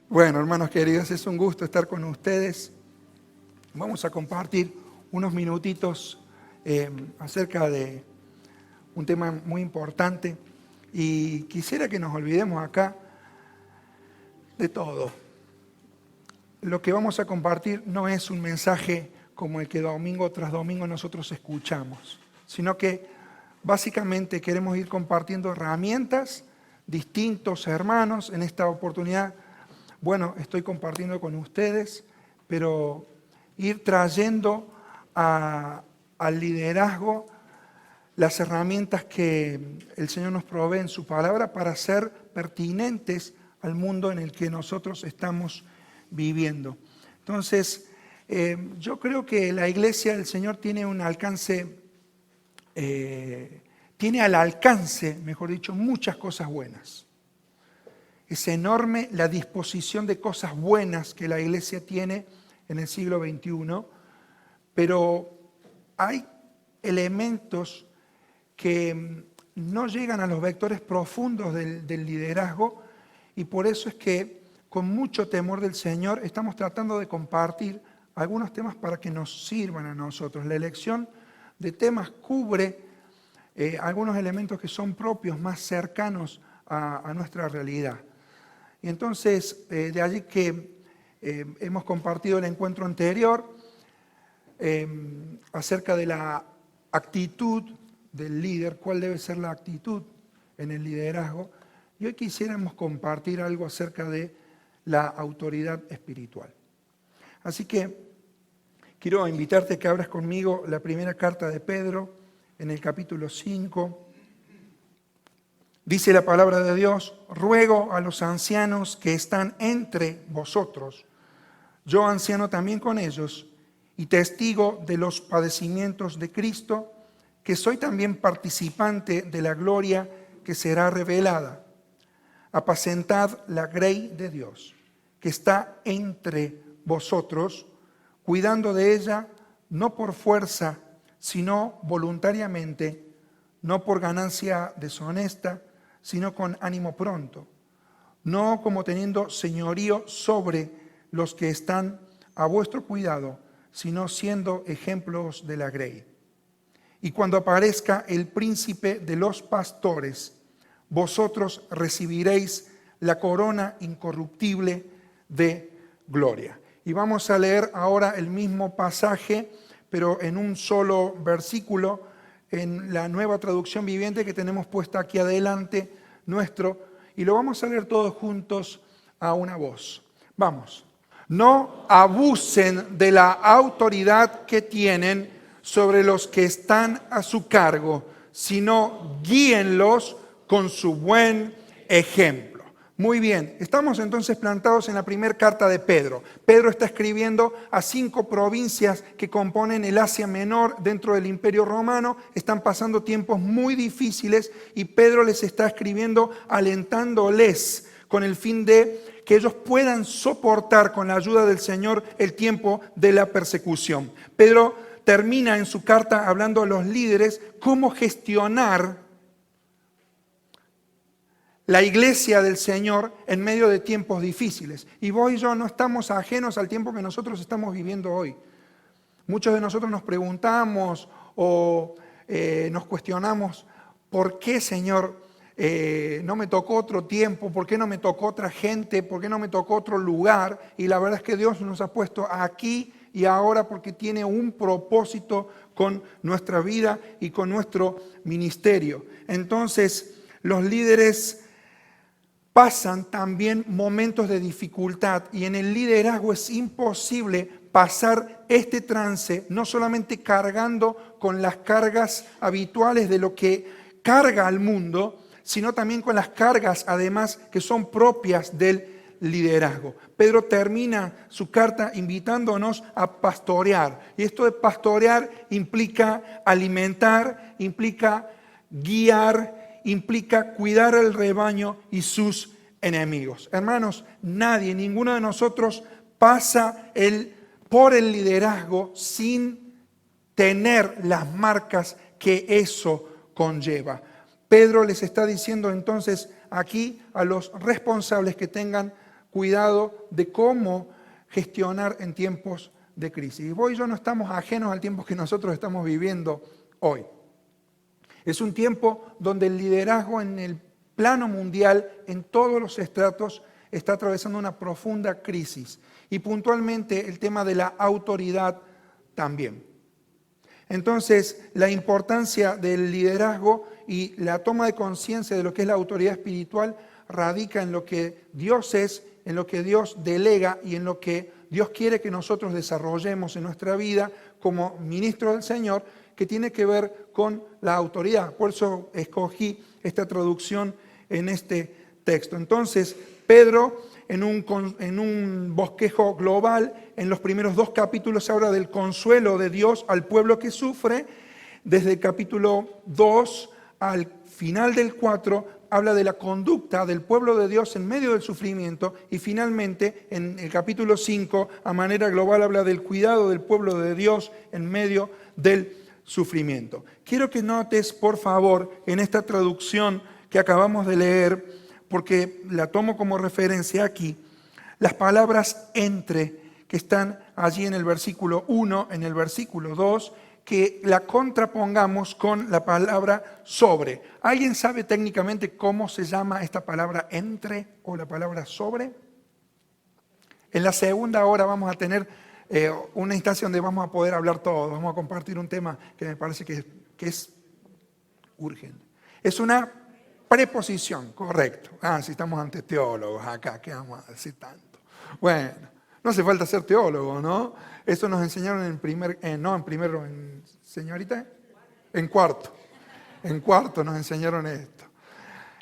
Bueno, hermanos queridos, es un gusto estar con ustedes. Vamos a compartir unos minutitos acerca de un tema muy importante y quisiera que nos olvidemos acá de todo. Lo que vamos a compartir no es un mensaje como el que domingo tras domingo nosotros escuchamos, sino que básicamente queremos ir compartiendo herramientas, distintos hermanos. En esta oportunidad, bueno, estoy compartiendo con ustedes, pero ir trayendo al liderazgo las herramientas que el Señor nos provee en su palabra para ser pertinentes al mundo en el que nosotros estamos viviendo. Entonces, yo creo que la iglesia del Señor tiene un alcance, tiene al alcance, mejor dicho, muchas cosas buenas. Es enorme la disposición de cosas buenas que la iglesia tiene en el siglo XXI, pero hay elementos que no llegan a los vectores profundos del liderazgo, y por eso es que con mucho temor del Señor estamos tratando de compartir algunos temas para que nos sirvan a nosotros. La elección de temas cubre algunos elementos que son propios, más cercanos a nuestra realidad. Y entonces, de allí que hemos compartido el encuentro anterior acerca de la actitud del líder, cuál debe ser la actitud en el liderazgo. Y hoy quisiéramos compartir algo acerca de la autoridad espiritual. Así que quiero invitarte a que abras conmigo la primera carta de Pedro en el capítulo 5. Dice la palabra de Dios: ruego a los ancianos que están entre vosotros, yo anciano también con ellos, y testigo de los padecimientos de Cristo, que soy también participante de la gloria que será revelada. Apacentad la grey de Dios, que está entre vosotros, cuidando de ella, no por fuerza, sino voluntariamente, no por ganancia deshonesta, sino con ánimo pronto, no como teniendo señorío sobre los que están a vuestro cuidado, sino siendo ejemplos de la grey. Y cuando aparezca el príncipe de los pastores, vosotros recibiréis la corona incorruptible de gloria. Y vamos a leer ahora el mismo pasaje, pero en un solo versículo, en la Nueva Traducción Viviente que tenemos puesta aquí adelante nuestro, y lo vamos a leer todos juntos a una voz. Vamos. No abusen de la autoridad que tienen sobre los que están a su cargo, sino guíenlos con su buen ejemplo. Muy bien, estamos entonces plantados en la primera carta de Pedro. Pedro está escribiendo a 5 provincias que componen el Asia Menor dentro del Imperio Romano. Están pasando tiempos muy difíciles y Pedro les está escribiendo alentándoles con el fin de que ellos puedan soportar con la ayuda del Señor el tiempo de la persecución. Pedro termina en su carta hablando a los líderes cómo gestionar la iglesia del Señor en medio de tiempos difíciles. Y vos y yo no estamos ajenos al tiempo que nosotros estamos viviendo hoy. Muchos de nosotros nos preguntamos o nos cuestionamos: ¿por qué, Señor, no me tocó otro tiempo? ¿Por qué no me tocó otra gente? ¿Por qué no me tocó otro lugar? Y la verdad es que Dios nos ha puesto aquí y ahora porque tiene un propósito con nuestra vida y con nuestro ministerio. Entonces, los líderes pasan también momentos de dificultad, y en el liderazgo es imposible pasar este trance no solamente cargando con las cargas habituales de lo que carga al mundo, sino también con las cargas además que son propias del liderazgo. Pedro termina su carta invitándonos a pastorear, y esto de pastorear implica alimentar, implica guiar, implica cuidar al rebaño y sus enemigos. Hermanos, nadie, ninguno de nosotros pasa por el liderazgo sin tener las marcas que eso conlleva. Pedro les está diciendo entonces aquí a los responsables que tengan cuidado de cómo gestionar en tiempos de crisis. Y vos y yo no estamos ajenos al tiempo que nosotros estamos viviendo hoy. Es un tiempo donde el liderazgo en el plano mundial, en todos los estratos, está atravesando una profunda crisis. Y puntualmente el tema de la autoridad también. Entonces, la importancia del liderazgo y la toma de conciencia de lo que es la autoridad espiritual radica en lo que Dios es, en lo que Dios delega y en lo que Dios quiere que nosotros desarrollemos en nuestra vida como ministros del Señor, que tiene que ver con la autoridad. Por eso escogí esta traducción en este texto. Entonces, Pedro, en un bosquejo global, en los primeros 2 capítulos habla del consuelo de Dios al pueblo que sufre. Desde el capítulo 2 al final del 4 habla de la conducta del pueblo de Dios en medio del sufrimiento. Y finalmente, en el capítulo 5, a manera global, habla del cuidado del pueblo de Dios en medio del sufrimiento. Quiero que notes, por favor, en esta traducción que acabamos de leer, porque la tomo como referencia aquí, las palabras entre, que están allí en el versículo 1, en el versículo 2, que la contrapongamos con la palabra sobre. ¿Alguien sabe técnicamente cómo se llama esta palabra entre o la palabra sobre? En la segunda hora vamos a tener una instancia donde vamos a poder hablar todos, vamos a compartir un tema que me parece que es urgente. Es una preposición, correcto. Si estamos ante teólogos acá, ¿qué vamos a decir tanto? Bueno, no hace falta ser teólogo, ¿no? Eso nos enseñaron en cuarto. En cuarto nos enseñaron esto.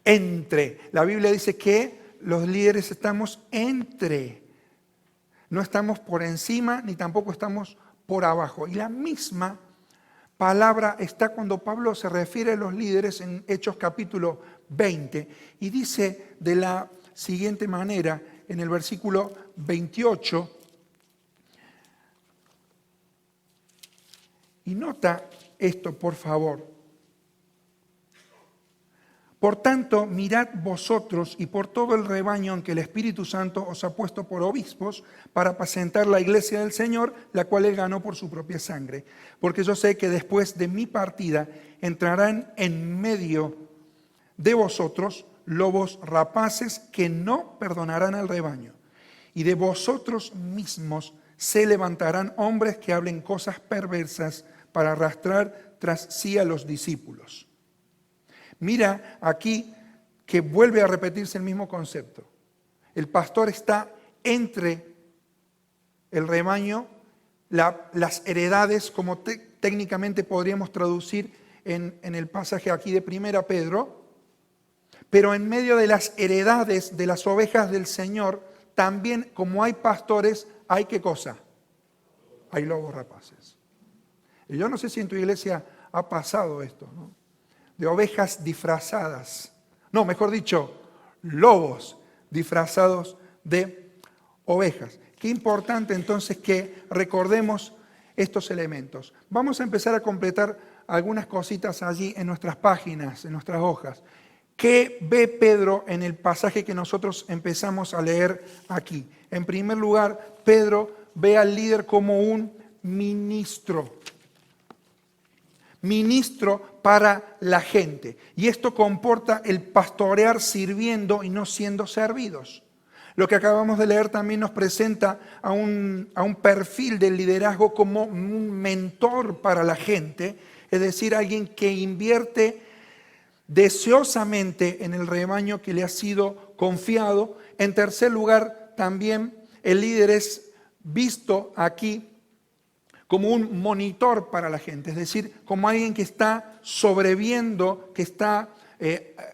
Entre. La Biblia dice que los líderes estamos entre. No estamos por encima ni tampoco estamos por abajo. Y la misma palabra está cuando Pablo se refiere a los líderes en Hechos capítulo 20 y dice de la siguiente manera en el versículo 28. Y nota esto, por favor. Por tanto, mirad vosotros y por todo el rebaño en que el Espíritu Santo os ha puesto por obispos para apacentar la iglesia del Señor, la cual Él ganó por su propia sangre. Porque yo sé que después de mi partida entrarán en medio de vosotros lobos rapaces que no perdonarán al rebaño. Y de vosotros mismos se levantarán hombres que hablen cosas perversas para arrastrar tras sí a los discípulos. Mira aquí que vuelve a repetirse el mismo concepto. El pastor está entre el rebaño, las heredades, como técnicamente podríamos traducir en el pasaje aquí de 1 Pedro, pero en medio de las heredades de las ovejas del Señor, también como hay pastores, hay ¿qué cosa? Hay lobos rapaces. Y yo no sé si en tu iglesia ha pasado esto, ¿no? De ovejas disfrazadas. No, mejor dicho, lobos disfrazados de ovejas. Qué importante entonces que recordemos estos elementos. Vamos a empezar a completar algunas cositas allí en nuestras páginas, en nuestras hojas. ¿Qué ve Pedro en el pasaje que nosotros empezamos a leer aquí? En primer lugar, Pedro ve al líder como un ministro. Ministro para la gente. Y esto comporta el pastorear sirviendo y no siendo servidos. Lo que acabamos de leer también nos presenta a un perfil del liderazgo como un mentor para la gente, es decir, alguien que invierte deseosamente en el rebaño que le ha sido confiado. En tercer lugar, también el líder es visto aquí como un monitor para la gente, es decir, como alguien que está sobreviendo, que está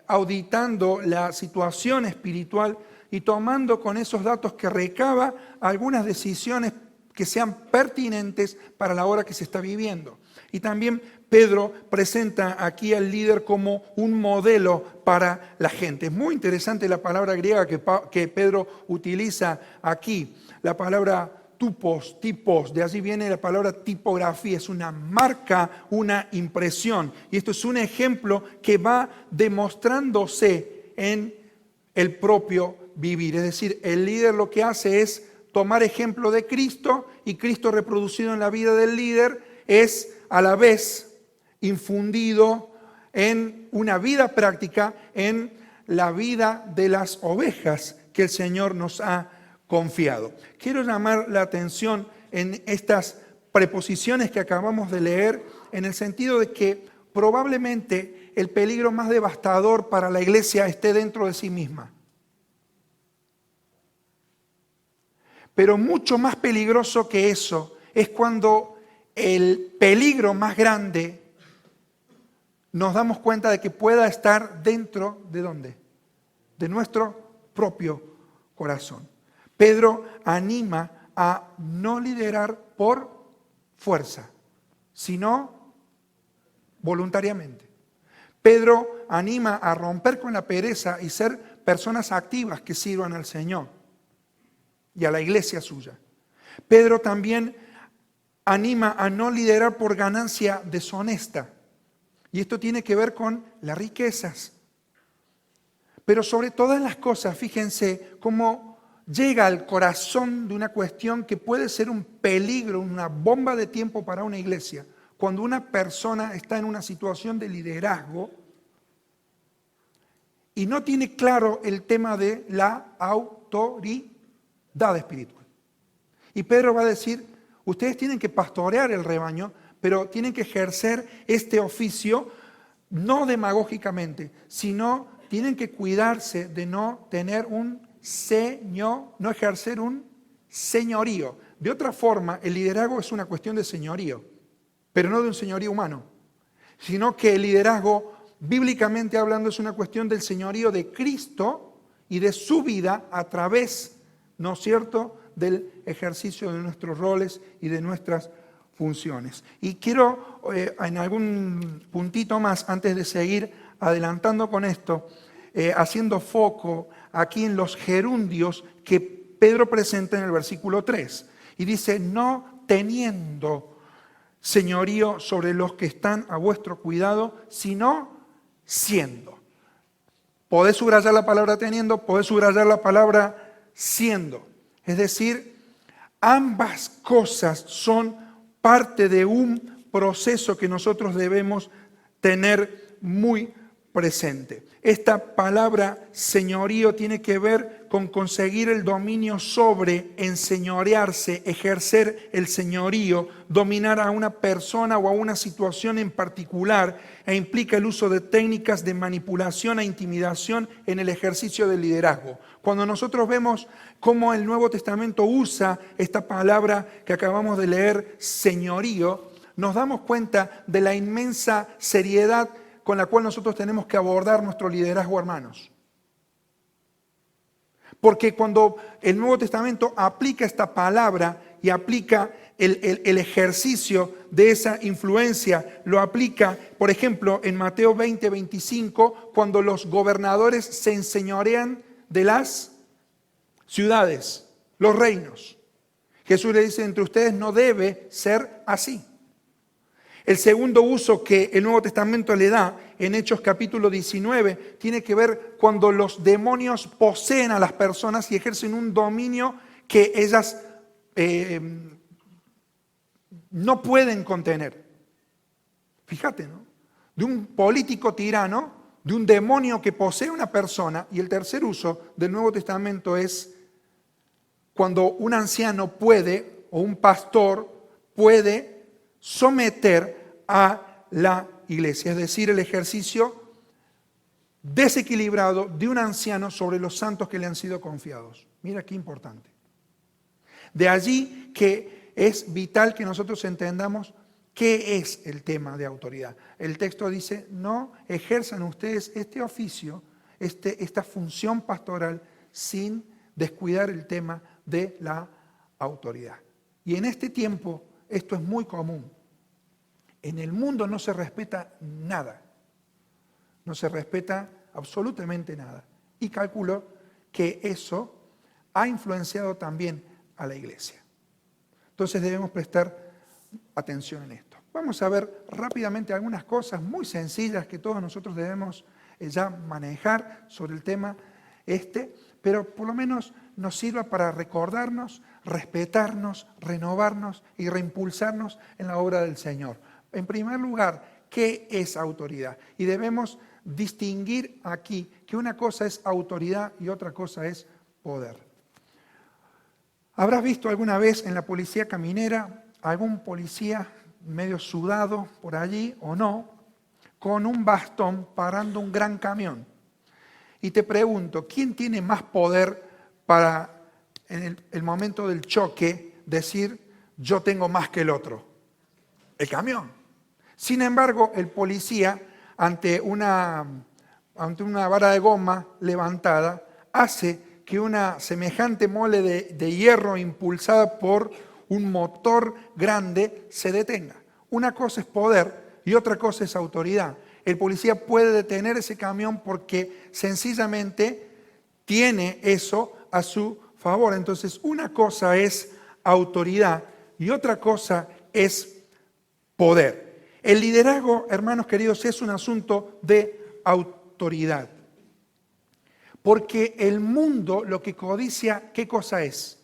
auditando la situación espiritual y tomando con esos datos que recaba algunas decisiones que sean pertinentes para la hora que se está viviendo. Y también Pedro presenta aquí al líder como un modelo para la gente. Es muy interesante la palabra griega que Pedro utiliza aquí, la palabra tipos, de allí viene la palabra tipografía, es una marca, una impresión. Y esto es un ejemplo que va demostrándose en el propio vivir. Es decir, el líder lo que hace es tomar ejemplo de Cristo, y Cristo reproducido en la vida del líder es a la vez infundido en una vida práctica, en la vida de las ovejas que el Señor nos ha confiado. Quiero llamar la atención en estas preposiciones que acabamos de leer, en el sentido de que probablemente el peligro más devastador para la iglesia esté dentro de sí misma. Pero mucho más peligroso que eso es cuando el peligro más grande nos damos cuenta de que pueda estar dentro ¿de dónde? De nuestro propio corazón. Pedro anima a no liderar por fuerza, sino voluntariamente. Pedro anima a romper con la pereza y ser personas activas que sirvan al Señor y a la iglesia suya. Pedro también anima a no liderar por ganancia deshonesta. Y esto tiene que ver con las riquezas. Pero sobre todas las cosas, fíjense cómo llega al corazón de una cuestión que puede ser un peligro, una bomba de tiempo para una iglesia. Cuando una persona está en una situación de liderazgo y no tiene claro el tema de la autoridad espiritual. Y Pedro va a decir, ustedes tienen que pastorear el rebaño, pero tienen que ejercer este oficio no demagógicamente, sino tienen que cuidarse de no tener un señor, no ejercer un señorío. De otra forma, el liderazgo es una cuestión de señorío, pero no de un señorío humano, sino que el liderazgo, bíblicamente hablando, es una cuestión del señorío de Cristo y de su vida a través, ¿no es cierto?, del ejercicio de nuestros roles y de nuestras funciones. Y quiero, en algún puntito más, antes de seguir adelantando con esto, haciendo foco aquí en los gerundios que Pedro presenta en el versículo 3. Y dice, no teniendo señorío sobre los que están a vuestro cuidado, sino siendo. Podés subrayar la palabra teniendo, podés subrayar la palabra siendo. Es decir, ambas cosas son parte de un proceso que nosotros debemos tener muy presente. Esta palabra señorío tiene que ver con conseguir el dominio sobre, enseñorearse, ejercer el señorío, dominar a una persona o a una situación en particular, e implica el uso de técnicas de manipulación e intimidación en el ejercicio del liderazgo. Cuando nosotros vemos cómo el Nuevo Testamento usa esta palabra que acabamos de leer, señorío, nos damos cuenta de la inmensa seriedad con la cual nosotros tenemos que abordar nuestro liderazgo, hermanos. Porque cuando el Nuevo Testamento aplica esta palabra y aplica el ejercicio de esa influencia, lo aplica, por ejemplo, en Mateo 20, 25, cuando los gobernadores se enseñorean de las ciudades, los reinos. Jesús le dice, entre ustedes no debe ser así. El segundo uso que el Nuevo Testamento le da en Hechos capítulo 19 tiene que ver cuando los demonios poseen a las personas y ejercen un dominio que ellas no pueden contener. Fíjate, ¿no? De un político tirano, de un demonio que posee a una persona. Y el tercer uso del Nuevo Testamento es cuando un anciano puede, o un pastor puede someter a la iglesia, es decir, el ejercicio desequilibrado de un anciano sobre los santos que le han sido confiados. Mira qué importante. De allí que es vital que nosotros entendamos qué es el tema de autoridad. El texto dice, no ejerzan ustedes este oficio, esta función pastoral, sin descuidar el tema de la autoridad. Y en este tiempo esto es muy común. En el mundo no se respeta nada, no se respeta absolutamente nada. Y calculo que eso ha influenciado también a la iglesia. Entonces debemos prestar atención en esto. Vamos a ver rápidamente algunas cosas muy sencillas que todos nosotros debemos ya manejar sobre el tema. pero por lo menos nos sirva para recordarnos, respetarnos, renovarnos y reimpulsarnos en la obra del Señor. En primer lugar, ¿qué es autoridad? Y debemos distinguir aquí que una cosa es autoridad y otra cosa es poder. ¿Habrás visto alguna vez en la policía caminera algún policía medio sudado por allí o no, con un bastón parando un gran camión? Y te pregunto, ¿quién tiene más poder para en el momento del choque decir yo tengo más que el otro? El camión. Sin embargo, el policía ante una vara de goma levantada hace que una semejante mole de hierro impulsada por un motor grande se detenga. Una cosa es poder y otra cosa es autoridad. El policía puede detener ese camión porque sencillamente tiene eso a su favor. Entonces, una cosa es autoridad y otra cosa es poder. El liderazgo, hermanos queridos, es un asunto de autoridad. Porque el mundo lo que codicia, ¿qué cosa es?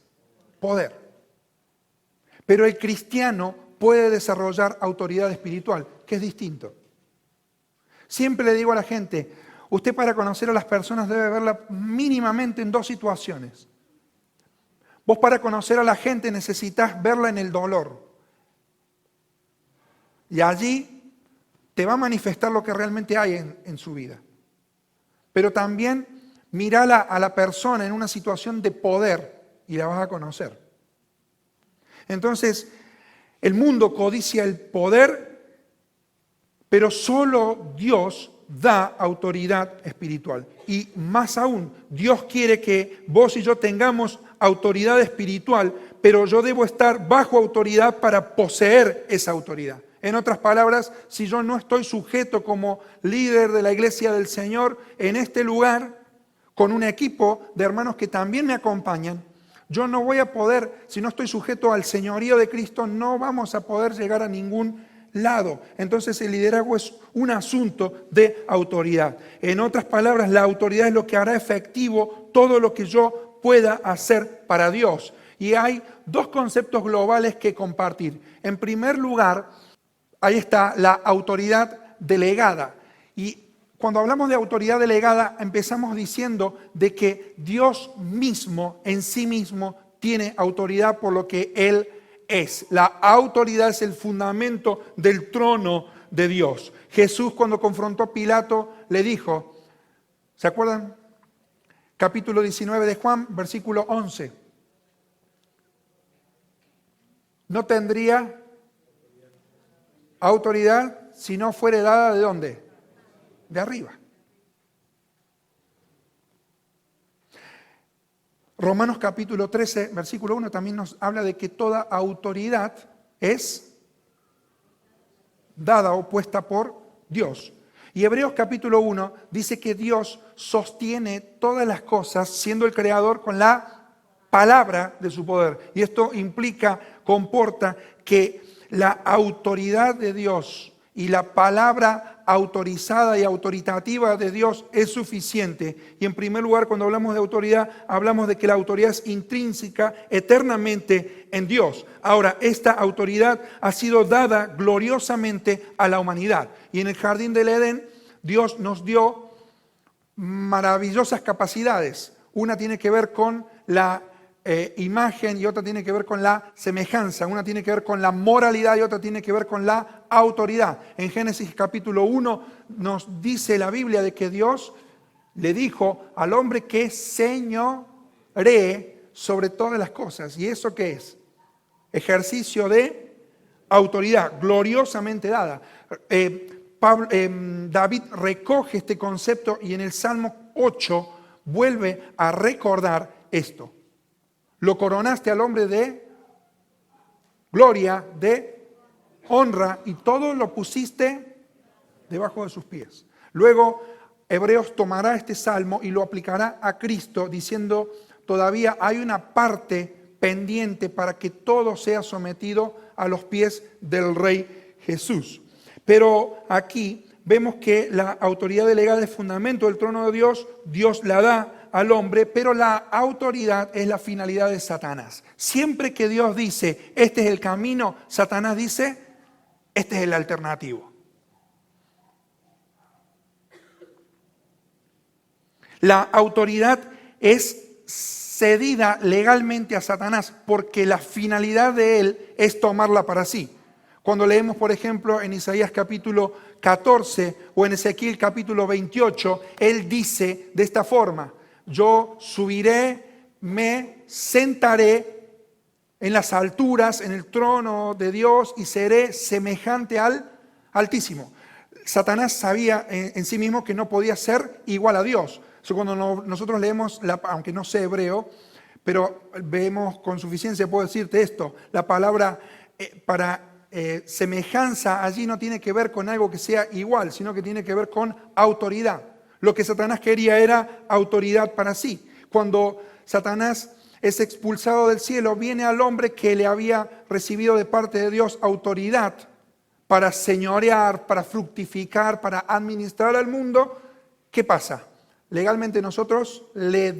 Poder. Pero el cristiano puede desarrollar autoridad espiritual, que es distinto. Siempre le digo a la gente, usted para conocer a las personas debe verla mínimamente en dos situaciones. Vos para conocer a la gente necesitas verla en el dolor. Y allí te va a manifestar lo que realmente hay en su vida. Pero también mírala a la persona en una situación de poder y la vas a conocer. Entonces, el mundo codicia el poder, pero solo Dios da autoridad espiritual. Y más aún, Dios quiere que vos y yo tengamos autoridad espiritual, pero yo debo estar bajo autoridad para poseer esa autoridad. En otras palabras, si yo no estoy sujeto como líder de la iglesia del Señor en este lugar, con un equipo de hermanos que también me acompañan, yo no voy a poder, si no estoy sujeto al señorío de Cristo, no vamos a poder llegar a ningún lado. Entonces el liderazgo es un asunto de autoridad. En otras palabras, la autoridad es lo que hará efectivo todo lo que yo pueda hacer para Dios. Y hay dos conceptos globales que compartir. En primer lugar, ahí está la autoridad delegada. Y cuando hablamos de autoridad delegada, empezamos diciendo de que Dios mismo, en sí mismo, tiene autoridad por lo que Él es. La autoridad es el fundamento del trono de Dios. Jesús, cuando confrontó a Pilato, le dijo, ¿se acuerdan? Capítulo 19 de Juan, versículo 11. No tendría autoridad si no fuere dada ¿de dónde? De arriba. Romanos capítulo 13, versículo 1 también nos habla de que toda autoridad es dada o puesta por Dios. Y Hebreos capítulo 1 dice que Dios sostiene todas las cosas siendo el creador con la palabra de su poder. Y esto comporta que la autoridad de Dios y la palabra autorizada y autoritativa de Dios es suficiente. Y en primer lugar, cuando hablamos de autoridad, hablamos de que la autoridad es intrínseca eternamente en Dios. Ahora, esta autoridad ha sido dada gloriosamente a la humanidad. Y en el jardín del Edén, Dios nos dio maravillosas capacidades. Una tiene que ver con la imagen y otra tiene que ver con la semejanza, una tiene que ver con la moralidad y otra tiene que ver con la autoridad. En Génesis capítulo 1 nos dice la Biblia de que Dios le dijo al hombre que señoree sobre todas las cosas. ¿Y eso qué es? Ejercicio de autoridad, gloriosamente dada. David recoge este concepto y en el Salmo 8 vuelve a recordar esto. Lo coronaste al hombre de gloria, de honra, y todo lo pusiste debajo de sus pies. Luego, Hebreos tomará este salmo y lo aplicará a Cristo, diciendo, todavía hay una parte pendiente para que todo sea sometido a los pies del Rey Jesús. Pero aquí vemos que la autoridad delegada es fundamento del trono de Dios, Dios la da al hombre, pero la autoridad es la finalidad de Satanás. Siempre que Dios dice, este es el camino, Satanás dice, este es el alternativo. La autoridad es cedida legalmente a Satanás porque la finalidad de él es tomarla para sí. Cuando leemos, por ejemplo, en Isaías capítulo 14 o en Ezequiel capítulo 28, él dice de esta forma: yo subiré, me sentaré en las alturas, en el trono de Dios, y seré semejante al Altísimo. Satanás sabía en sí mismo que no podía ser igual a Dios. Cuando nosotros leemos, aunque no sé hebreo, pero vemos con suficiencia, puedo decirte esto, la palabra para semejanza allí no tiene que ver con algo que sea igual, sino que tiene que ver con autoridad. Lo que Satanás quería era autoridad para sí. Cuando Satanás es expulsado del cielo, viene al hombre que le había recibido de parte de Dios autoridad para señorear, para fructificar, para administrar al mundo. ¿Qué pasa? Legalmente nosotros le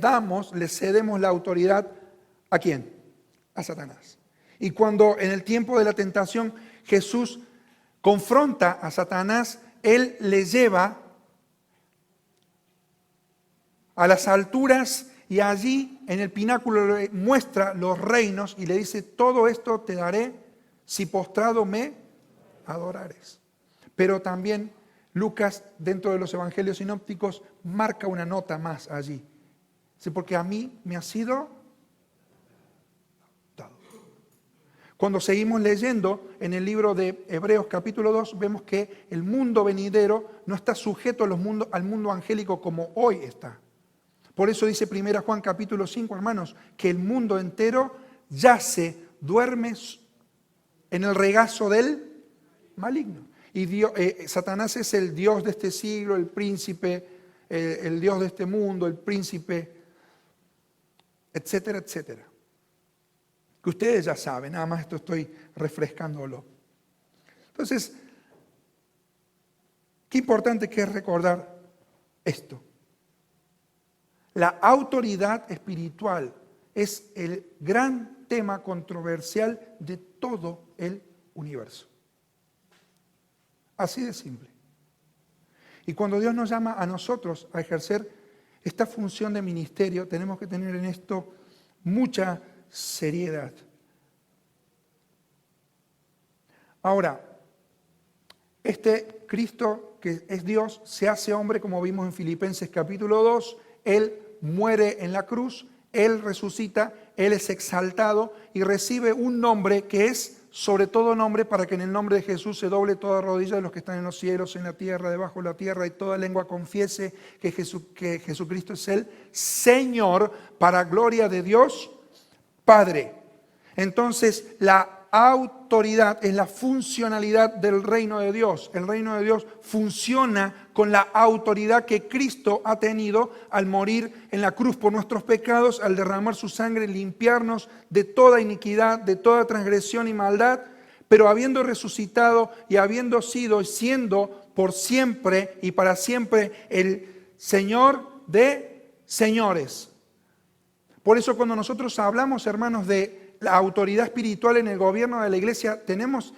cedemos la autoridad ¿a quién? A Satanás. Y cuando en el tiempo de la tentación Jesús confronta a Satanás, él le lleva a las alturas y allí en el pináculo le muestra los reinos y le dice: todo esto te daré si postrado me adorares. Pero también Lucas, dentro de los evangelios sinópticos, marca una nota más allí. Dice: porque a mí me ha sido dado. Cuando seguimos leyendo en el libro de Hebreos capítulo 2, vemos que el mundo venidero no está sujeto al mundo angélico como hoy está. Por eso dice 1 Juan capítulo 5, hermanos, que el mundo entero yace, duerme en el regazo del maligno. Y Satanás es el Dios de este siglo, el príncipe, el Dios de este mundo, el príncipe, etcétera, etcétera. Que ustedes ya saben, nada más esto estoy refrescándolo. Entonces, qué importante que es recordar esto. La autoridad espiritual es el gran tema controversial de todo el universo. Así de simple. Y cuando Dios nos llama a nosotros a ejercer esta función de ministerio, tenemos que tener en esto mucha seriedad. Ahora, este Cristo que es Dios se hace hombre, como vimos en Filipenses capítulo 2, Él muere en la cruz, Él resucita, Él es exaltado y recibe un nombre que es sobre todo nombre, para que en el nombre de Jesús se doble toda rodilla de los que están en los cielos, en la tierra, debajo de la tierra, y toda lengua confiese que Jesucristo es el Señor, para gloria de Dios Padre. Entonces, la autoridad es la funcionalidad del reino de Dios. El reino de Dios funciona con la autoridad que Cristo ha tenido al morir en la cruz por nuestros pecados, al derramar su sangre, limpiarnos de toda iniquidad, de toda transgresión y maldad, pero habiendo resucitado y habiendo sido y siendo por siempre y para siempre el Señor de señores. Por eso cuando nosotros hablamos, hermanos, de la autoridad espiritual en el gobierno de la iglesia, tenemos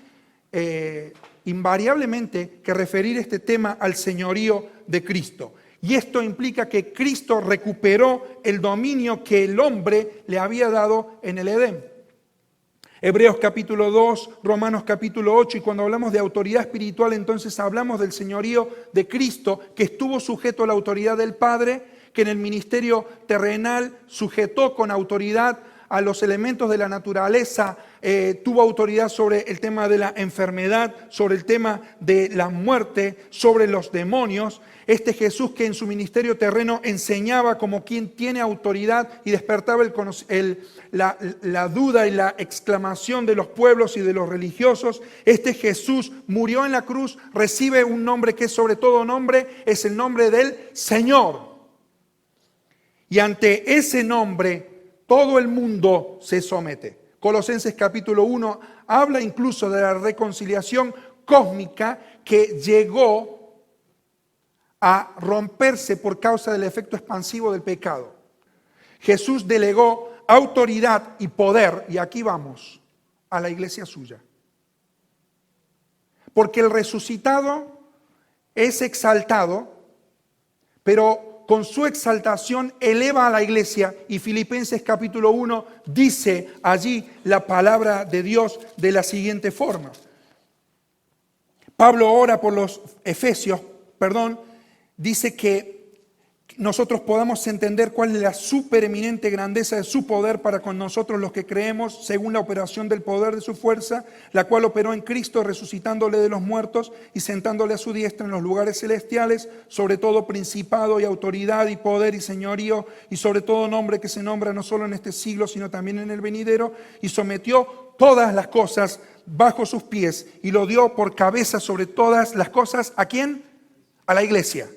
invariablemente que referir este tema al señorío de Cristo. Y esto implica que Cristo recuperó el dominio que el hombre le había dado en el Edén. Hebreos capítulo 2, Romanos capítulo 8, y cuando hablamos de autoridad espiritual, entonces hablamos del señorío de Cristo, que estuvo sujeto a la autoridad del Padre, que en el ministerio terrenal sujetó con autoridad a los elementos de la naturaleza, tuvo autoridad sobre el tema de la enfermedad, sobre el tema de la muerte, sobre los demonios. Este Jesús que en su ministerio terreno enseñaba como quien tiene autoridad y despertaba la duda y la exclamación de los pueblos y de los religiosos. Este Jesús murió en la cruz, recibe un nombre que es sobre todo nombre, es el nombre del Señor. Y ante ese nombre todo el mundo se somete. Colosenses capítulo 1 habla incluso de la reconciliación cósmica que llegó a romperse por causa del efecto expansivo del pecado. Jesús delegó autoridad y poder, y aquí vamos, a la iglesia suya. Porque el resucitado es exaltado, pero con su exaltación eleva a la iglesia, y Filipenses capítulo 1 dice allí la palabra de Dios de la siguiente forma. Pablo ora por los Efesios, dice que nosotros podamos entender cuál es la supereminente grandeza de su poder para con nosotros los que creemos, según la operación del poder de su fuerza, la cual operó en Cristo, resucitándole de los muertos y sentándole a su diestra en los lugares celestiales, sobre todo principado y autoridad y poder y señorío, y sobre todo nombre que se nombra no solo en este siglo, sino también en el venidero, y sometió todas las cosas bajo sus pies, y lo dio por cabeza sobre todas las cosas. ¿A quién? A la iglesia,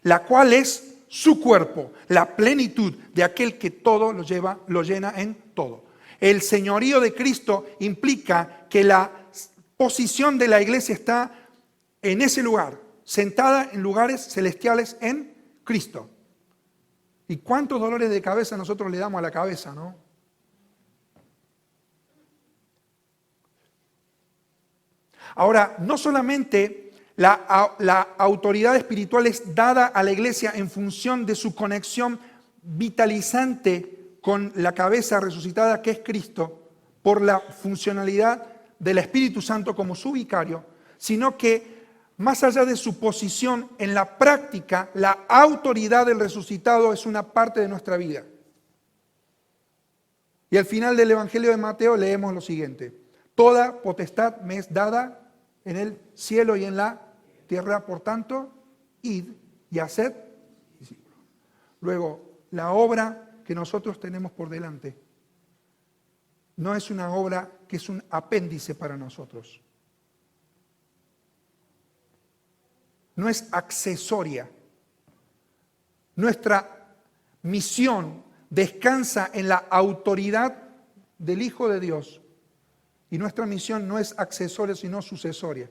la cual es su cuerpo, la plenitud de aquel que todo lo llena en todo. El señorío de Cristo implica que la posición de la iglesia está en ese lugar, sentada en lugares celestiales en Cristo. ¿Y cuántos dolores de cabeza nosotros le damos a la cabeza, no? Ahora, no solamente la autoridad espiritual es dada a la iglesia en función de su conexión vitalizante con la cabeza resucitada que es Cristo, por la funcionalidad del Espíritu Santo como su vicario, sino que más allá de su posición en la práctica, la autoridad del resucitado es una parte de nuestra vida. Y al final del Evangelio de Mateo leemos lo siguiente: toda potestad me es dada en el cielo y en la tierra, por tanto, id y haced discípulos. Luego, la obra que nosotros tenemos por delante no es una obra que es un apéndice para nosotros. No es accesoria. Nuestra misión descansa en la autoridad del Hijo de Dios, y nuestra misión no es accesoria, sino sucesoria.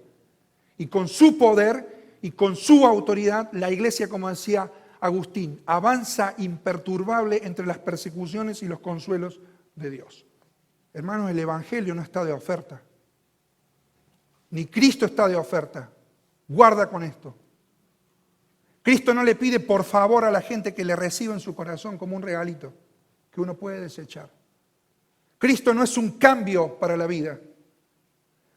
Y con su poder y con su autoridad, la iglesia, como decía Agustín, avanza imperturbable entre las persecuciones y los consuelos de Dios. Hermanos, el Evangelio no está de oferta. Ni Cristo está de oferta. Guarda con esto. Cristo no le pide por favor a la gente que le reciba en su corazón como un regalito que uno puede desechar. Cristo no es un cambio para la vida.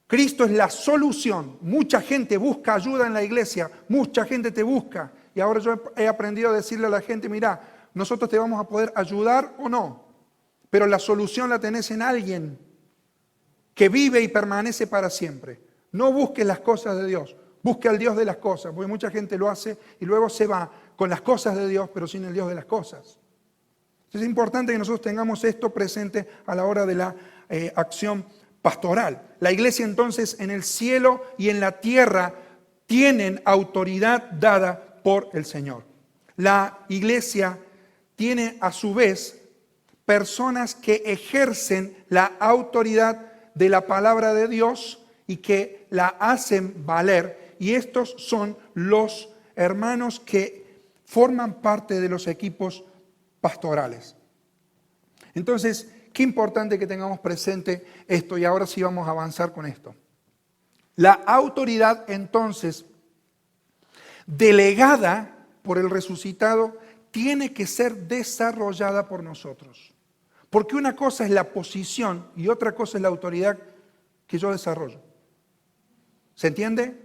Cristo es la solución. Mucha gente busca ayuda en la iglesia, mucha gente te busca. Y ahora yo he aprendido a decirle a la gente: mira, nosotros te vamos a poder ayudar o no, pero la solución la tenés en alguien que vive y permanece para siempre. No busques las cosas de Dios, busque al Dios de las cosas, porque mucha gente lo hace y luego se va con las cosas de Dios, pero sin el Dios de las cosas. Es importante que nosotros tengamos esto presente a la hora de la acción pastoral. La iglesia entonces en el cielo y en la tierra tienen autoridad dada por el Señor. La iglesia tiene a su vez personas que ejercen la autoridad de la palabra de Dios y que la hacen valer, y estos son los hermanos que forman parte de los equipos pastorales. Entonces, qué importante que tengamos presente esto, y ahora sí vamos a avanzar con esto. La autoridad entonces delegada por el resucitado tiene que ser desarrollada por nosotros. Porque una cosa es la posición y otra cosa es la autoridad que yo desarrollo. ¿Se entiende?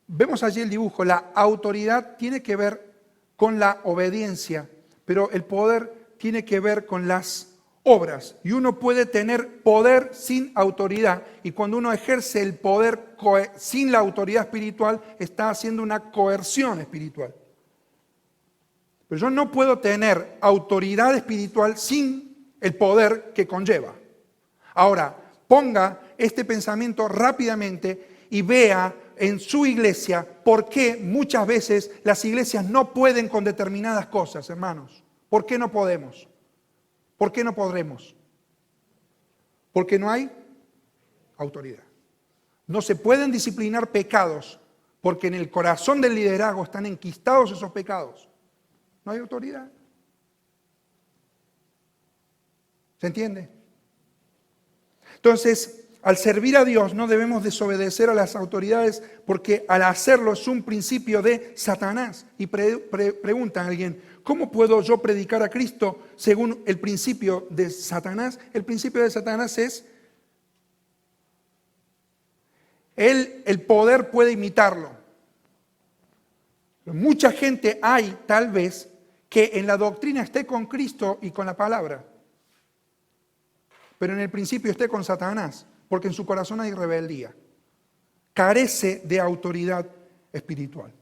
Vemos allí el dibujo. La autoridad tiene que ver con la obediencia, pero el poder tiene que ver con las obras. Y uno puede tener poder sin autoridad, y cuando uno ejerce el poder sin la autoridad espiritual, está haciendo una coerción espiritual. Pero yo no puedo tener autoridad espiritual sin el poder que conlleva. Ahora, ponga este pensamiento rápidamente y vea en su iglesia por qué muchas veces las iglesias no pueden con determinadas cosas, hermanos. ¿Por qué no podemos? ¿Por qué no podremos? Porque no hay autoridad. No se pueden disciplinar pecados porque en el corazón del liderazgo están enquistados esos pecados. No hay autoridad. ¿Se entiende? Entonces, al servir a Dios no debemos desobedecer a las autoridades porque al hacerlo es un principio de Satanás. Y pregunta a alguien, ¿cómo puedo yo predicar a Cristo según el principio de Satanás? El principio de Satanás es, el poder puede imitarlo. Mucha gente hay, tal vez, que en la doctrina esté con Cristo y con la palabra, pero en el principio esté con Satanás, porque en su corazón hay rebeldía. Carece de autoridad espiritual.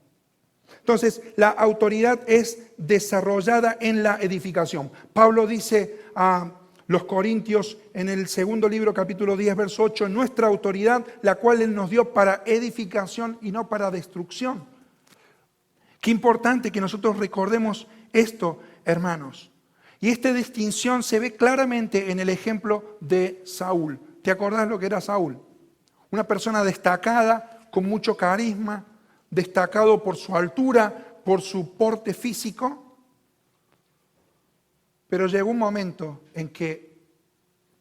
Entonces, la autoridad es desarrollada en la edificación. Pablo dice a los Corintios en el segundo libro, capítulo 10, verso 8, nuestra autoridad, la cual Él nos dio para edificación y no para destrucción. Qué importante que nosotros recordemos esto, hermanos. Y esta distinción se ve claramente en el ejemplo de Saúl. ¿Te acordás lo que era Saúl? Una persona destacada, con mucho carisma, destacado por su altura, por su porte físico. Pero llegó un momento en que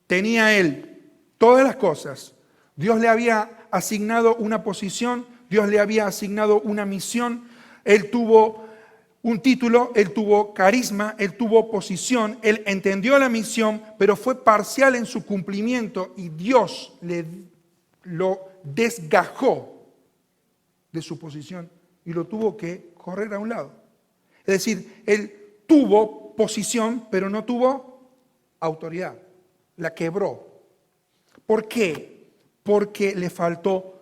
tenía él todas las cosas. Dios le había asignado una posición, Dios le había asignado una misión. Él tuvo un título, él tuvo carisma, él tuvo posición, él entendió la misión, pero fue parcial en su cumplimiento y Dios lo desgajó de su posición y lo tuvo que correr a un lado. Es decir, él tuvo posición, pero no tuvo autoridad. La quebró. ¿Por qué? Porque le faltó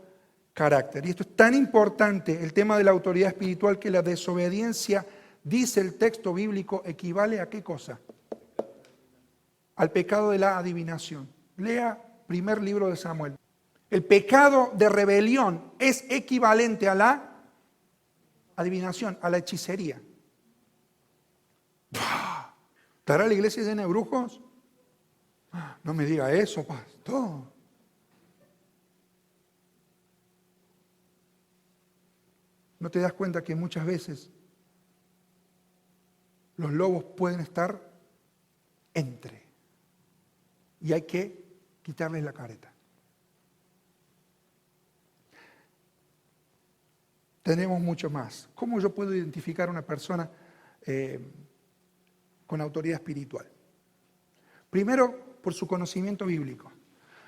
carácter. Y esto es tan importante, el tema de la autoridad espiritual, que la desobediencia, dice el texto bíblico, equivale a ¿qué cosa? Al pecado de la adivinación. Lea primer libro de Samuel. El pecado de rebelión es equivalente a la adivinación, a la hechicería. ¿Estará la iglesia llena de brujos? No me diga eso, pastor. ¿No te das cuenta que muchas veces los lobos pueden estar entre? Y hay que quitarles la careta. Tenemos mucho más. ¿Cómo yo puedo identificar a una persona con autoridad espiritual? Primero, por su conocimiento bíblico.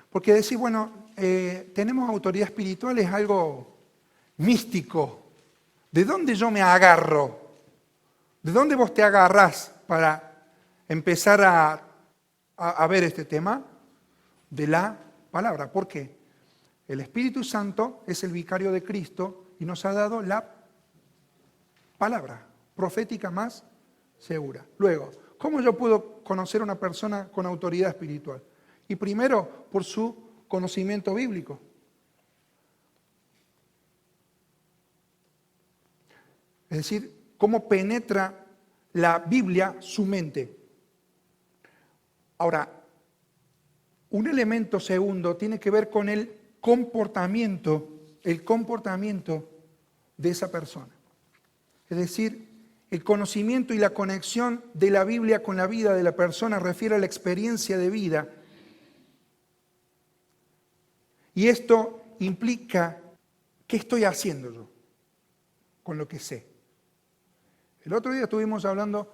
Porque decir, bueno, tenemos autoridad espiritual es algo místico. ¿De dónde yo me agarro? ¿De dónde vos te agarrás para empezar a ver este tema? De la palabra. ¿Por qué? El Espíritu Santo es el vicario de Cristo y nos ha dado la palabra profética más segura. Luego, ¿cómo yo puedo conocer a una persona con autoridad espiritual? Y primero, por su conocimiento bíblico. Es decir, cómo penetra la Biblia su mente. Ahora, un elemento segundo tiene que ver con el comportamiento de esa persona. Es decir, el conocimiento y la conexión de la Biblia con la vida de la persona refiere a la experiencia de vida. Y esto implica, ¿qué estoy haciendo yo con lo que sé? El otro día estuvimos hablando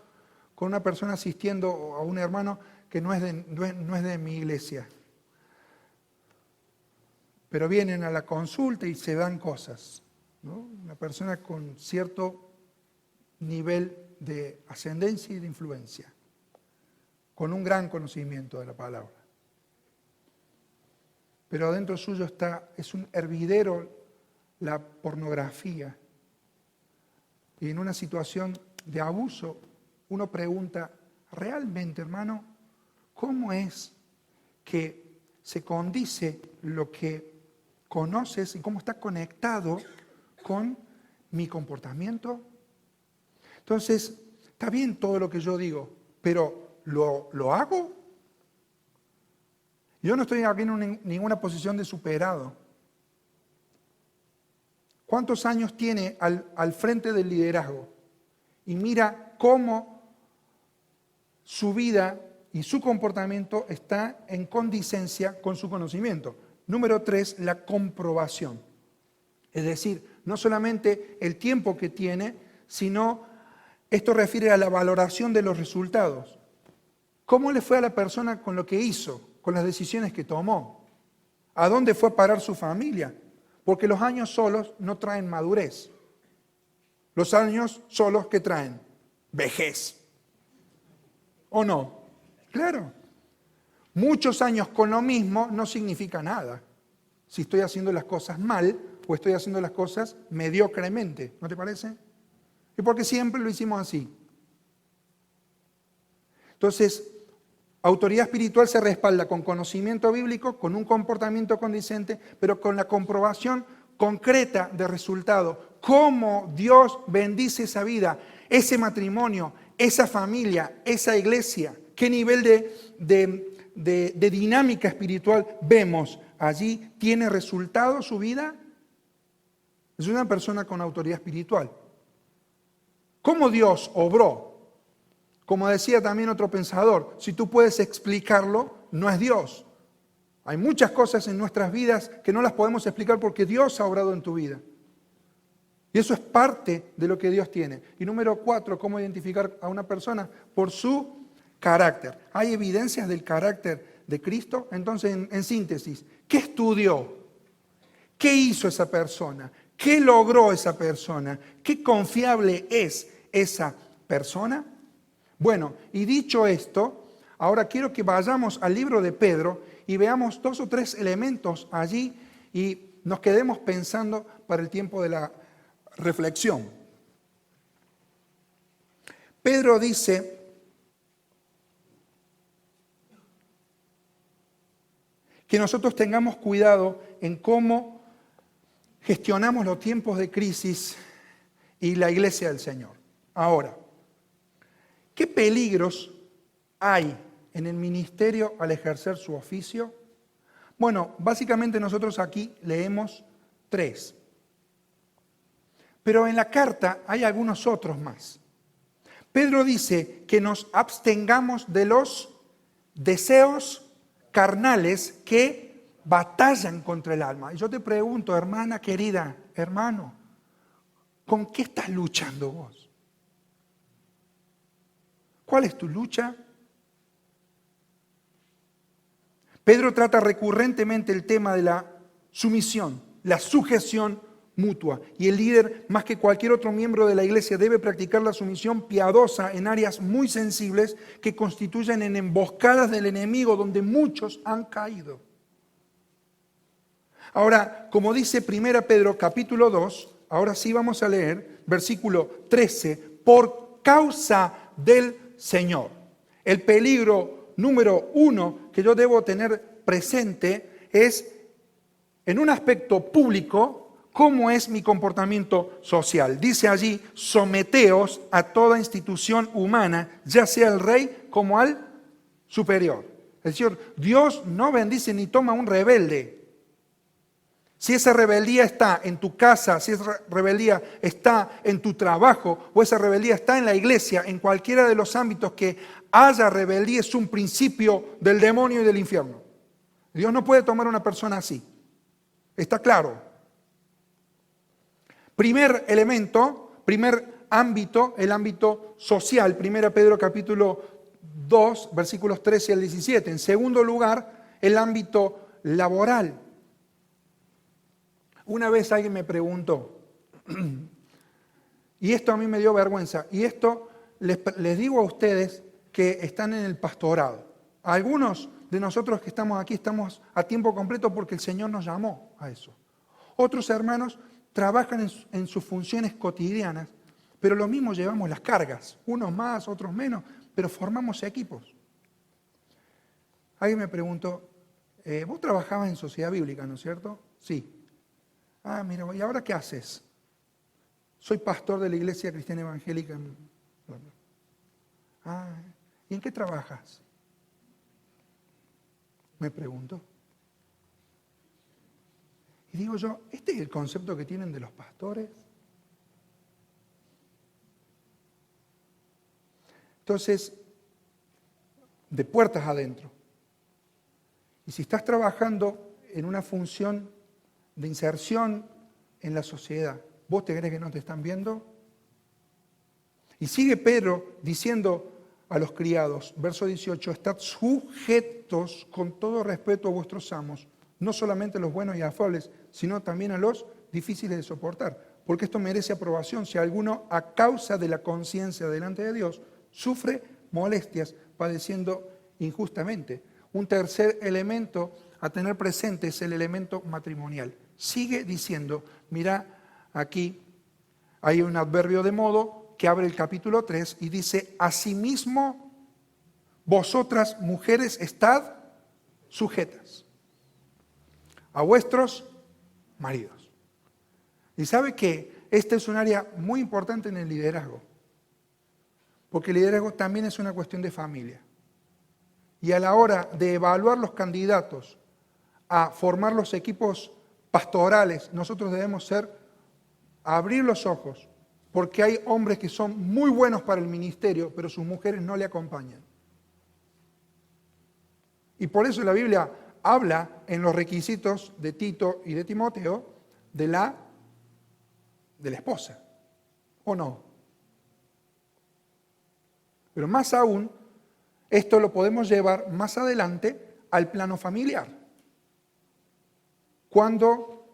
con una persona asistiendo a un hermano que no es de mi iglesia. Pero vienen a la consulta y se dan cosas, ¿no? Una persona con cierto nivel de ascendencia y de influencia, con un gran conocimiento de la palabra. Pero adentro suyo es un hervidero la pornografía. Y en una situación de abuso, uno pregunta, ¿realmente, hermano, cómo es que se condice lo que conoces y cómo está conectado con mi comportamiento? Entonces, está bien todo lo que yo digo, pero ¿lo hago? Yo no estoy aquí en ninguna posición de superado. ¿Cuántos años tiene al frente del liderazgo? Y mira cómo su vida y su comportamiento está en condicencia con su conocimiento. Número 3, la comprobación. Es decir, no solamente el tiempo que tiene, sino esto refiere a la valoración de los resultados. ¿Cómo le fue a la persona con lo que hizo, con las decisiones que tomó? ¿A dónde fue a parar su familia? Porque los años solos no traen madurez. Los años solos, ¿qué traen? Vejez. ¿O no? Claro. Muchos años con lo mismo no significa nada. Si estoy haciendo las cosas mal o estoy haciendo las cosas mediocremente. ¿No te parece? Y porque siempre lo hicimos así. Entonces, autoridad espiritual se respalda con conocimiento bíblico, con un comportamiento condicente, pero con la comprobación concreta de resultado. Cómo Dios bendice esa vida, ese matrimonio, esa familia, esa iglesia. Qué nivel de dinámica espiritual vemos allí. ¿Tiene resultado su vida? Es una persona con autoridad espiritual. ¿Cómo Dios obró? Como decía también otro pensador, si tú puedes explicarlo, no es Dios. Hay muchas cosas en nuestras vidas que no las podemos explicar porque Dios ha obrado en tu vida. Y eso es parte de lo que Dios tiene. Y número 4, ¿cómo identificar a una persona? Por su carácter. ¿Hay evidencias del carácter de Cristo? Entonces, en síntesis, ¿qué estudió? ¿Qué hizo esa persona? ¿Qué logró esa persona? ¿Qué confiable es esa persona? Bueno, y dicho esto, ahora quiero que vayamos al libro de Pedro y veamos 2 o 3 elementos allí y nos quedemos pensando para el tiempo de la reflexión. Pedro dice que nosotros tengamos cuidado en cómo gestionamos los tiempos de crisis y la iglesia del Señor. Ahora, ¿qué peligros hay en el ministerio al ejercer su oficio? Bueno, básicamente nosotros aquí leemos 3. Pero en la carta hay algunos otros más. Pedro dice que nos abstengamos de los deseos carnales que batallan contra el alma. Y yo te pregunto, hermana querida, hermano, ¿con qué estás luchando vos? ¿Cuál es tu lucha? Pedro trata recurrentemente el tema de la sumisión, la sujeción mutua. Y el líder, más que cualquier otro miembro de la iglesia, debe practicar la sumisión piadosa en áreas muy sensibles que constituyen en emboscadas del enemigo donde muchos han caído. Ahora, como dice 1 Pedro capítulo 2, ahora sí vamos a leer versículo 13, por causa del Señor. El peligro número 1 que yo debo tener presente es, en un aspecto público, cómo es mi comportamiento social. Dice allí, someteos a toda institución humana, ya sea el rey como al superior. Es decir, Dios no bendice ni toma un rebelde. Si esa rebeldía está en tu casa, si esa rebeldía está en tu trabajo o esa rebeldía está en la iglesia, en cualquiera de los ámbitos que haya rebeldía, es un principio del demonio y del infierno. Dios no puede tomar a una persona así. Está claro. Primer elemento, primer ámbito, el ámbito social. 1 Pedro capítulo 2, versículos 13 al 17. En segundo lugar, el ámbito laboral. Una vez alguien me preguntó, y esto a mí me dio vergüenza, y esto les digo a ustedes que están en el pastorado. Algunos de nosotros que estamos aquí estamos a tiempo completo porque el Señor nos llamó a eso. Otros hermanos trabajan en sus funciones cotidianas, pero lo mismo llevamos las cargas, unos más, otros menos, pero formamos equipos. Alguien me preguntó, vos trabajabas en Sociedad Bíblica, ¿no es cierto? Sí. Ah, mira, ¿y ahora qué haces? Soy pastor de la Iglesia Cristiana Evangélica. Ah, ¿y en qué trabajas? Me pregunto. Y digo yo, ¿este es el concepto que tienen de los pastores? Entonces, de puertas adentro. Y si estás trabajando en una función de inserción en la sociedad, ¿vos te crees que no te están viendo? Y sigue Pedro diciendo a los criados, verso 18, estad sujetos con todo respeto a vuestros amos, no solamente a los buenos y afables, sino también a los difíciles de soportar, porque esto merece aprobación si alguno, a causa de la conciencia delante de Dios, sufre molestias padeciendo injustamente. Un tercer elemento a tener presente es el elemento matrimonial. Sigue diciendo, mira, aquí hay un adverbio de modo que abre el capítulo 3 y dice, asimismo, vosotras mujeres estad sujetas a vuestros maridos. Y sabe que esta es un área muy importante en el liderazgo, porque el liderazgo también es una cuestión de familia. Y a la hora de evaluar los candidatos a formar los equipos pastorales, nosotros debemos abrir los ojos, porque hay hombres que son muy buenos para el ministerio, pero sus mujeres no le acompañan. Y por eso la Biblia habla en los requisitos de Tito y de Timoteo de la esposa, ¿o no? Pero más aún, esto lo podemos llevar más adelante al plano familiar. Cuando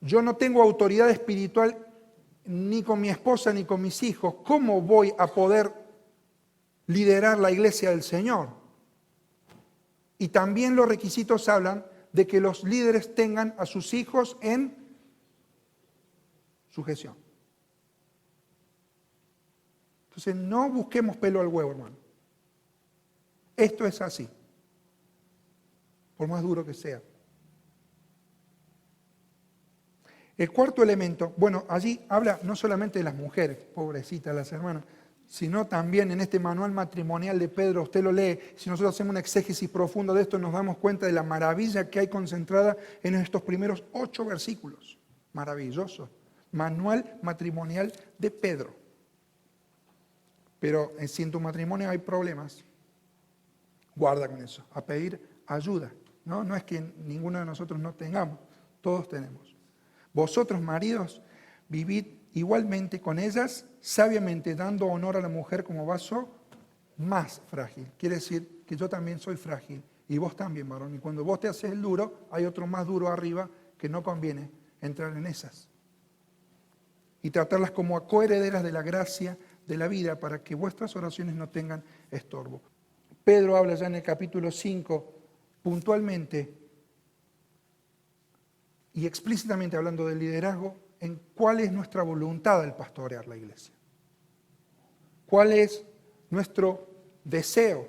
yo no tengo autoridad espiritual ni con mi esposa ni con mis hijos, ¿cómo voy a poder liderar la iglesia del Señor? Y también los requisitos hablan de que los líderes tengan a sus hijos en sujeción. Entonces no busquemos pelo al huevo, hermano. Esto es así, por más duro que sea. El cuarto elemento, bueno, allí habla no solamente de las mujeres, pobrecitas las hermanas, sino también en este manual matrimonial de Pedro, usted lo lee, si nosotros hacemos una exégesis profunda de esto, nos damos cuenta de la maravilla que hay concentrada en estos primeros 8 versículos. Maravilloso. Manual matrimonial de Pedro. Pero si en tu matrimonio hay problemas, guarda con eso, a pedir ayuda. No es que ninguno de nosotros no tengamos, todos tenemos. Vosotros, maridos, vivid igualmente con ellas, sabiamente dando honor a la mujer como vaso más frágil. Quiere decir que yo también soy frágil y vos también, varón. Y cuando vos te haces el duro, hay otro más duro arriba que no conviene entrar en esas. Y tratarlas como coherederas de la gracia de la vida para que vuestras oraciones no tengan estorbo. Pedro habla ya en el capítulo 5 puntualmente y explícitamente hablando del liderazgo, en cuál es nuestra voluntad al pastorear la iglesia. ¿Cuál es nuestro deseo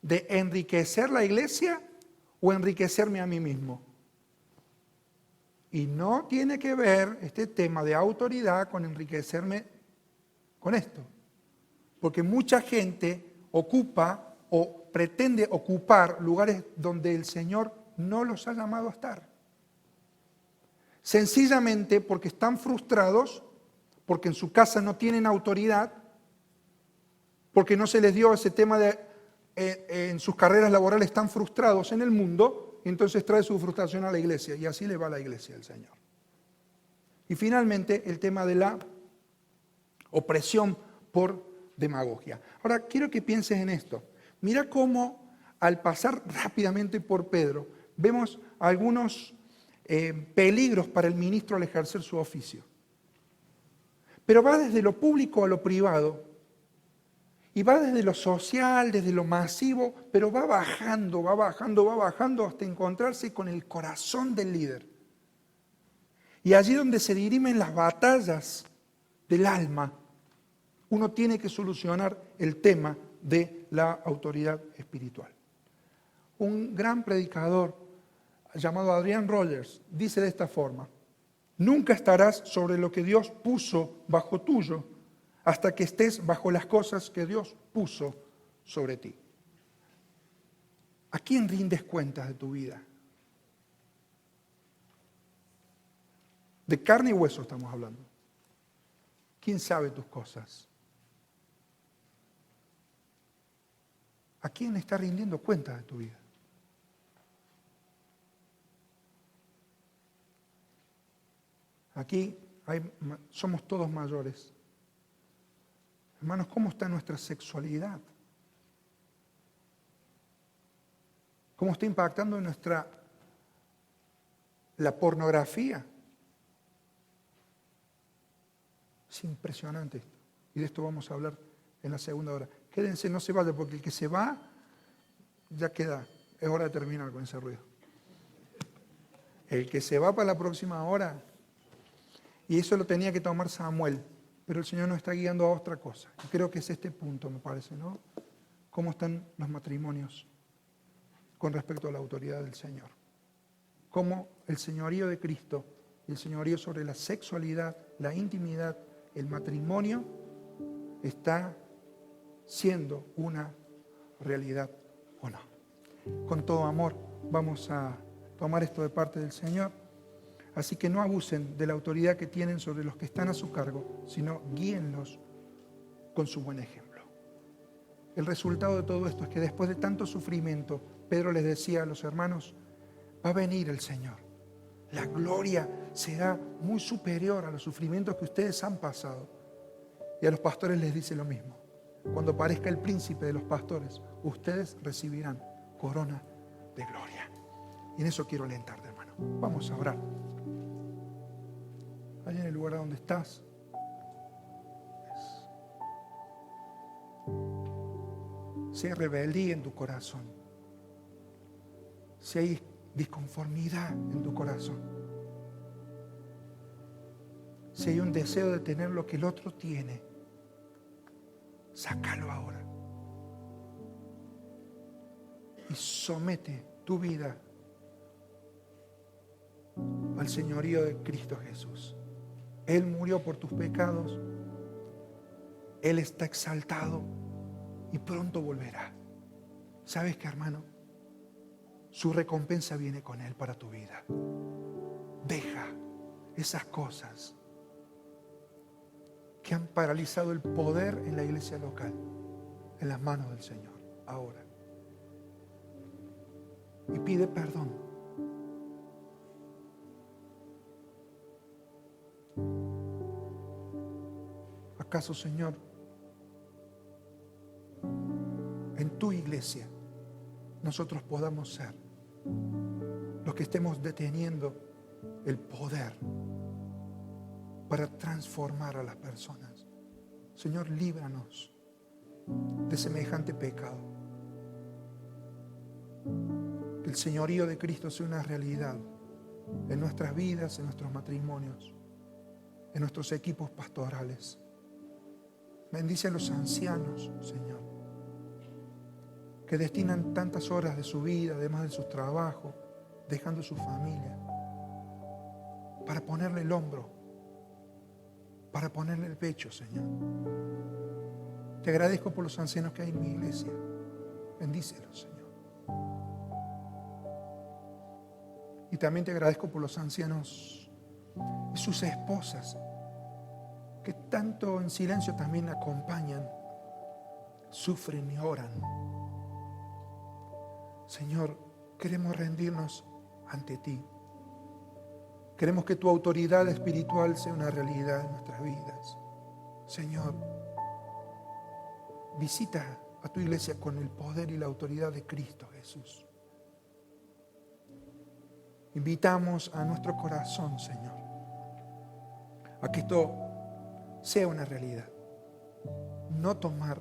de enriquecer la iglesia o enriquecerme a mí mismo? Y no tiene que ver este tema de autoridad con enriquecerme con esto. Porque mucha gente ocupa o pretende ocupar lugares donde el Señor no los ha llamado a estar. Sencillamente porque están frustrados, porque en su casa no tienen autoridad, porque no se les dio ese tema de en sus carreras laborales están frustrados en el mundo, y entonces trae su frustración a la iglesia, y así le va a la iglesia del Señor. Y finalmente el tema de la opresión por demagogia. Ahora quiero que pienses en esto. Mira cómo al pasar rápidamente por Pedro, vemos algunos peligros para el ministro al ejercer su oficio. Pero va desde lo público a lo privado, y va desde lo social, desde lo masivo, pero va bajando hasta encontrarse con el corazón del líder. Y allí donde se dirimen las batallas del alma, uno tiene que solucionar el tema de la autoridad espiritual. Un gran predicador llamado Adrian Rogers dice de esta forma: nunca estarás sobre lo que Dios puso bajo tuyo hasta que estés bajo las cosas que Dios puso sobre ti. ¿A quién rindes cuentas de tu vida? De carne y hueso estamos hablando. ¿Quién sabe tus cosas? ¿A quién está rindiendo cuenta de tu vida? Aquí somos todos mayores. Hermanos, ¿cómo está nuestra sexualidad? ¿Cómo está impactando en la pornografía? Es impresionante esto. Y de esto vamos a hablar en la segunda hora. Quédense, no se vayan, porque el que se va, ya queda. Es hora de terminar con ese ruido. El que se va para la próxima hora, y eso lo tenía que tomar Samuel, pero el Señor nos está guiando a otra cosa. Y creo que es este punto, me parece, ¿no? ¿Cómo están los matrimonios con respecto a la autoridad del Señor? Cómo el señorío de Cristo y el señorío sobre la sexualidad, la intimidad, el matrimonio, está siendo una realidad o no. Con todo amor vamos a tomar esto de parte del Señor. Así que no abusen de la autoridad que tienen sobre los que están a su cargo, sino guíenlos con su buen ejemplo. El resultado de todo esto es que después de tanto sufrimiento, Pedro les decía a los hermanos, va a venir el Señor. La gloria será muy superior a los sufrimientos que ustedes han pasado. Y a los pastores les dice lo mismo. Cuando aparezca el príncipe de los pastores, ustedes recibirán corona de gloria. Y en eso quiero alentarte, hermano. Vamos a orar. Allá en el lugar donde estás. Si hay rebeldía en tu corazón, si hay disconformidad en tu corazón, si hay un deseo de tener lo que el otro tiene, sácalo ahora y somete tu vida al señorío de Cristo Jesús. Él murió por tus pecados, Él está exaltado y pronto volverá. ¿Sabes qué, hermano? Su recompensa viene con Él para tu vida. Deja esas cosas que han paralizado el poder en la iglesia local en las manos del Señor ahora. Y pide perdón. ¿Acaso, Señor, en tu iglesia nosotros podamos ser los que estemos deteniendo el poder para transformar a las personas? Señor, líbranos de semejante pecado. Que el señorío de Cristo sea una realidad en nuestras vidas, en nuestros matrimonios, en nuestros equipos pastorales. Bendice a los ancianos, Señor, que destinan tantas horas de su vida, además de sus trabajos, dejando su familia, para ponerle el hombro, para ponerle el pecho, Señor. Te agradezco por los ancianos que hay en mi iglesia. Bendícelos, Señor. Y también te agradezco por los ancianos y sus esposas, que tanto en silencio también acompañan, sufren y oran. Señor, queremos rendirnos ante ti. Queremos que tu autoridad espiritual sea una realidad en nuestras vidas. Señor, visita a tu iglesia con el poder y la autoridad de Cristo Jesús. Invitamos a nuestro corazón, Señor, a que esto sea una realidad. No tomar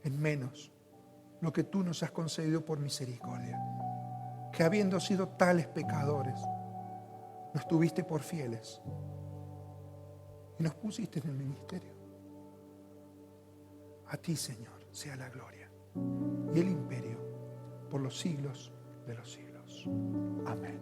en menos lo que tú nos has concedido por misericordia. Que habiendo sido tales pecadores, nos tuviste por fieles y nos pusiste en el ministerio. A ti, Señor, sea la gloria y el imperio por los siglos de los siglos. Amén.